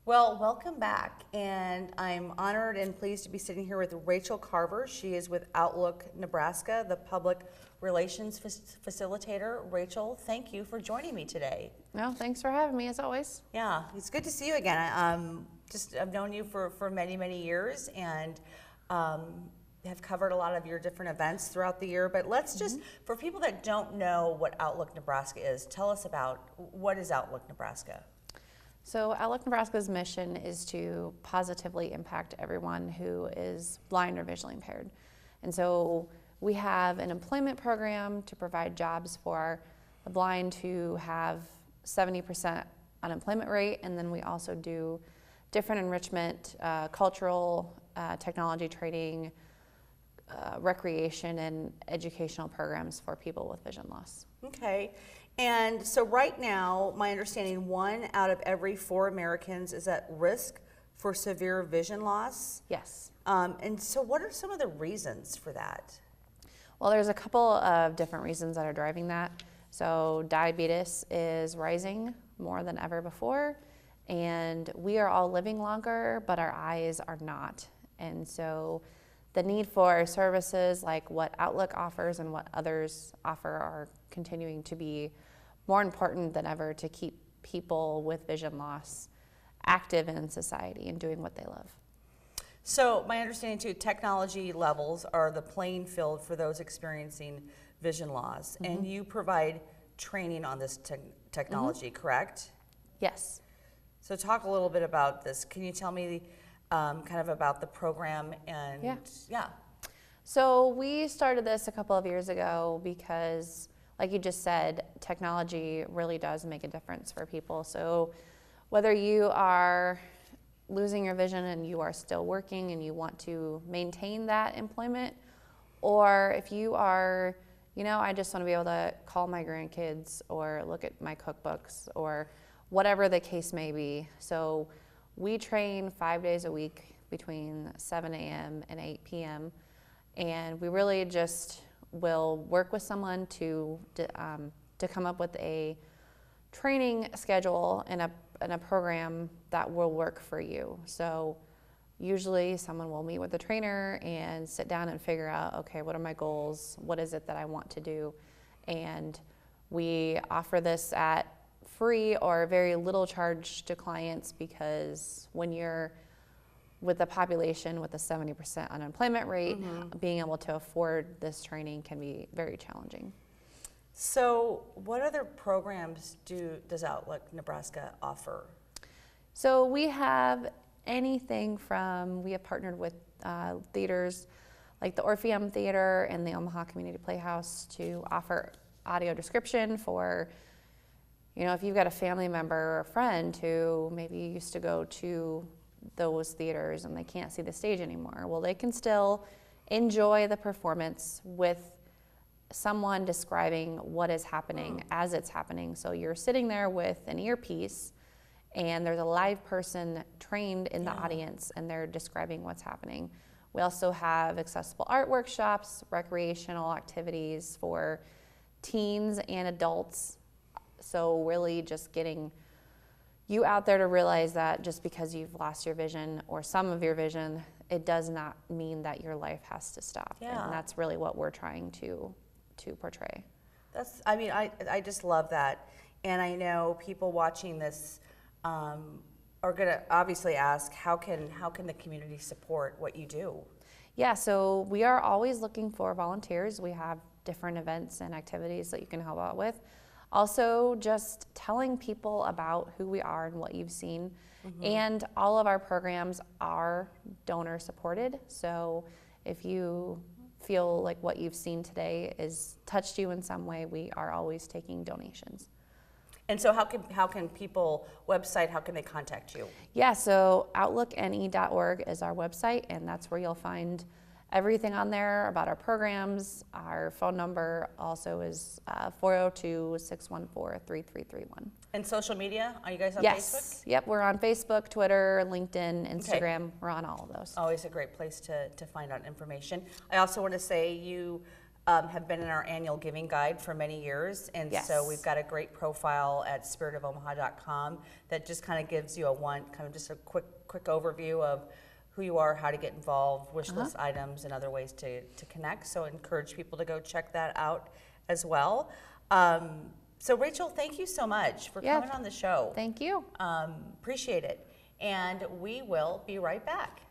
Well, welcome back, and I'm honored and pleased to be sitting here with Rachel Carver. She is with Outlook Nebraska, the public relations facilitator. Rachel, thank you for joining me today. No, thanks for having me as always. Yeah, it's good to see you again. I've known you for many, many years, and have covered a lot of your different events throughout the year. But let's just, for people that don't know what Outlook Nebraska is, tell us about what is Outlook Nebraska? So Outlook Nebraska's mission is to positively impact everyone who is blind or visually impaired. And so we have an employment program to provide jobs for the blind who have 70% unemployment rate, and then we also do different enrichment, cultural, technology training, recreation, and educational programs for people with vision loss. Okay. And so right now, my understanding, 1 out of every 4 Americans is at risk for severe vision loss. Yes. And so what are some of the reasons for that? Well, there's a couple of different reasons that are driving that. So diabetes is rising more than ever before, and we are all living longer, but our eyes are not. And so the need for services like what Outlook offers and what others offer are continuing to be more important than ever to keep people with vision loss active in society and doing what they love. So my understanding too, technology levels are the playing field for those experiencing vision loss, and you provide training on this technology, correct? Yes. So talk a little bit about this. Can you tell me kind of about the program and yeah. So we started this a couple of years ago because, like you just said, technology really does make a difference for people. So whether you are losing your vision and you are still working and you want to maintain that employment, or if you are, I just want to be able to call my grandkids or look at my cookbooks or whatever the case may be. So we train 5 days a week between 7 a.m. and 8 p.m. And we really just will work with someone to come up with a training schedule and a program that will work for you. So usually someone will meet with a trainer and sit down and figure out, okay, what are my goals? What is it that I want to do? And we offer this at free or very little charge to clients, because when you're with a population with a 70% unemployment rate, being able to afford this training can be very challenging. So what other programs does Outlook Nebraska offer? So we have anything from, we have partnered with theaters like the Orpheum Theater and the Omaha Community Playhouse to offer audio description for, if you've got a family member or a friend who maybe used to go to those theaters and they can't see the stage anymore. Well, they can still enjoy the performance with someone describing what is happening as it's happening. So you're sitting there with an earpiece and there's a live person trained in the audience and they're describing what's happening. We also have accessible art workshops, recreational activities for teens and adults. So really just getting you out there to realize that just because you've lost your vision or some of your vision, it does not mean that your life has to stop. Yeah. And that's really what we're trying to portray. I just love that. And I know people watching this are going to obviously ask, how can the community support what you do? Yeah, so we are always looking for volunteers. We have different events and activities that you can help out with. Also, just telling people about who we are and what you've seen. And all of our programs are donor supported. So if you feel like what you've seen today has touched you in some way, we are always taking donations. And so how can people how can they contact you? Yeah, so outlookne.org is our website, and that's where you'll find everything on there about our programs. Our phone number also is 402-614-3331. And social media, are you guys on Yes. Facebook? Yep, we're on Facebook, Twitter, LinkedIn, Instagram. Okay. We're on all of those. Always a great place to find out information. I also want to say you have been in our annual giving guide for many years, and Yes. so we've got a great profile at spiritofomaha.com that just kind of gives you just a quick overview of who you are, how to get involved, wish list items, and other ways to connect. So I encourage people to go check that out as well. So Rachel, thank you so much for coming on the show. Thank you. Appreciate it. And we will be right back.